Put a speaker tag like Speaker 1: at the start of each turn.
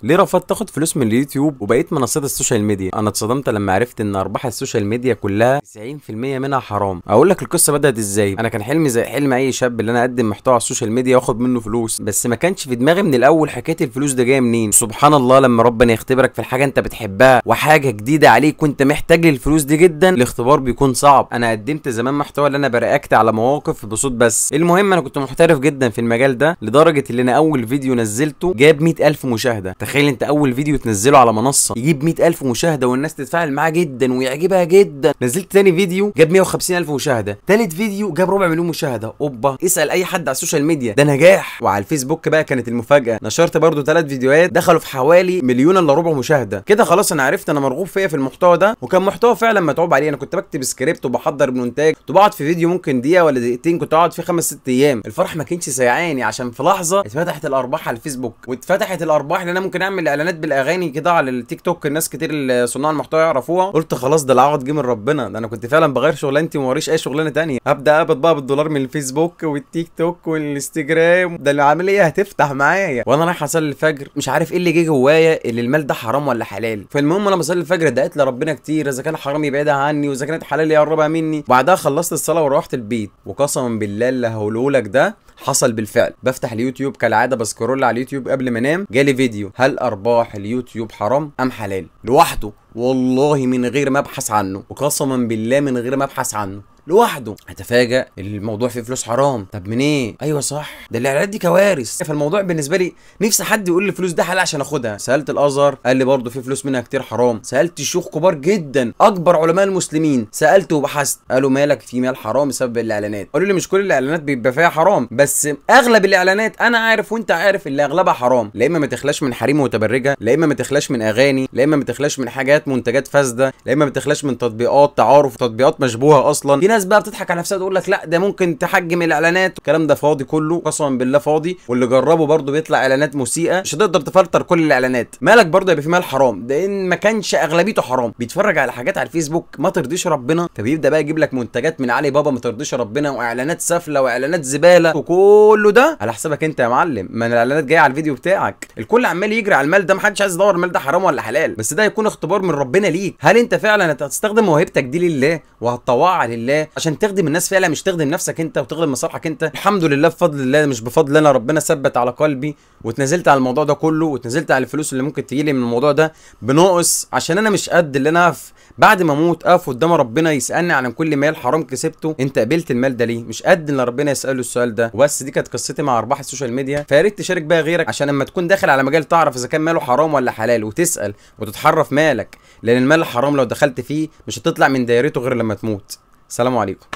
Speaker 1: ليه رفضت تاخد فلوس من اليوتيوب وبقيت منصات السوشيال ميديا؟ انا اتصدمت لما عرفت ان ارباح السوشيال ميديا كلها 90% منها حرام. اقول لك القصه بدات ازاي. انا كان حلمي زي حلم اي شاب اللي انا اقدم محتوى على السوشيال ميديا واخد منه فلوس، بس ما كانش في دماغي من الاول حكايه الفلوس ده جايه منين. سبحان الله، لما ربنا يختبرك في الحاجه انت بتحبها وحاجه جديده عليك وانت محتاج للفلوس دي جدا، الاختبار بيكون صعب. انا قدمت زمان محتوى اللي انا برياكت على مواقف بصوت بس. المهم انا كنت محترف جدا في المجال ده لدرجه ان انا اول فيديو نزلته جاب 100,000 مشاهده. تخيل انت اول فيديو تنزله على منصه يجيب 100,000 مشاهده والناس تتفاعل معاه جدا ويعجبها جدا. نزلت تاني فيديو جاب 150,000 مشاهده، تالت فيديو جاب ربع مليون مشاهده. اوبا، اسال اي حد على السوشيال ميديا، ده نجاح. وعلى الفيسبوك بقى كانت المفاجاه، نشرت برده 3 فيديوهات دخلوا في حوالي مليون الا ربع مشاهده. كده خلاص انا عرفت انا مرغوب فيا في المحتوى ده، وكان محتوى فعلا متعوب عليه. انا كنت بكتب سكريبت وبحضر مونتاج، كنت بقعد في فيديو ممكن دقيقه ولا دقيقتين، كنت اقعد فيه 5 6 ايام. الفرح ما كانش سيعاني عشان في لحظه اتفتحت الارباح على الفيسبوك، واتفتحت الارباح ان انا ممكن اعمل اعلانات بالاغاني كده على التيك توك. الناس كتير صناع المحتوى يعرفوها. قلت خلاص ده العوض جه من ربنا، ده انا كنت فعلا بغير شغلانتي وما وريش اي شغلانه تانية. هبدا اقبض بقى بالدولار من الفيسبوك والتيك توك والانستجرام. ده العمليه هتفتح معايا وانا رايح اصلي الفجر، مش عارف ايه اللي جه جوايا، اللي المال ده حرام ولا حلال. فالمهم انا بصلي الفجر دعيت لربنا كتير، اذا كان حرام يبعدها عني واذا كانت حلال يقربها مني. بعدها خلصت الصلاه وروحت البيت، وقسما بالله اللي هقوله لك ده حصل بالفعل. بفتح اليوتيوب كالعاده، بسكرول على اليوتيوب قبل ما انام، جالي فيديو هل ارباح اليوتيوب حرام ام حلال لوحده، والله من غير ما ابحث عنه، وقسما بالله من غير ما ابحث عنه لوحده. هتفاجئ الموضوع فيه فلوس حرام. طب من ايه؟ ايوه صح، ده الاعلانات دي كوارث. فالموضوع بالنسبه لي نفسي حد يقول لي الفلوس ده حلال عشان اخدها. سالت الازهر قال لي برضه في فلوس منها كتير حرام. سالت شيوخ كبار جدا اكبر علماء المسلمين، سالت وبحثت، قالوا مالك في مال حرام بسبب الاعلانات. قالوا لي مش كل الاعلانات بيبقى فيها حرام، بس اغلب الاعلانات انا عارف وانت عارف اللي اغلبها حرام. لا اما ما تخلاش من حريم متبرجه، لا اما ما تخلاش من اغاني، لا اما ما تخلاش من حاجات منتجات فاسده، لا اما ما تخلاش من تطبيقات تعارف، تطبيقات مشبوهه اصلا. في ناس بقى بتضحك على نفسها تقول لك لا ده ممكن تحجم الاعلانات. الكلام ده فاضي كله، قسما بالله فاضي. واللي جربه برضه بيطلع اعلانات مسيئه. مش هتقدر تفلتر كل الاعلانات. مالك برضه يبقى في مال حرام، ده ان ما كانش اغلبيته حرام. بيتفرج على حاجات على الفيسبوك ما ترضيش ربنا، فبيبدا بقى يجيب لك منتجات من علي بابا ما ترضيش ربنا، واعلانات سافله واعلانات زباله، وكله ده على حسابك انت يا معلم. ما الاعلانات جايه على الفيديو بتاعك. الكل عمال يجري على المال ده، محدش عايز يدور المال ده حرام ولا حلال، بس ده يكون اختبار من ربنا ليك. هل انت فعلا هتستخدم موهبتك دي لله وهتطوعها لله عشان تخدم الناس فعلا، مش تخدم نفسك انت وتخدم مصالحك انت؟ الحمد لله بفضل الله، مش بفضل انا، ربنا ثبت على قلبي واتنزلت على الموضوع ده كله، واتنزلت على الفلوس اللي ممكن تجيلي من الموضوع ده بناقص، عشان انا مش قد اللي انا اقف بعد ما اموت اقف قدام ربنا يسالني عن كل مال حرام كسبته انت قبلت المال ده ليه. مش قد ان ربنا يساله السؤال ده. وبس دي كانت قصتي مع ارباح السوشيال ميديا. فيا ريت تشارك بيها غيرك عشان لما تكون داخل على مجال تعرف اذا كان ماله حرام ولا حلال، وتسال وتتحرف مالك، لان المال الحرام لو دخلت فيه مش هتطلع من دايرته غير لما تموت. السلام عليكم.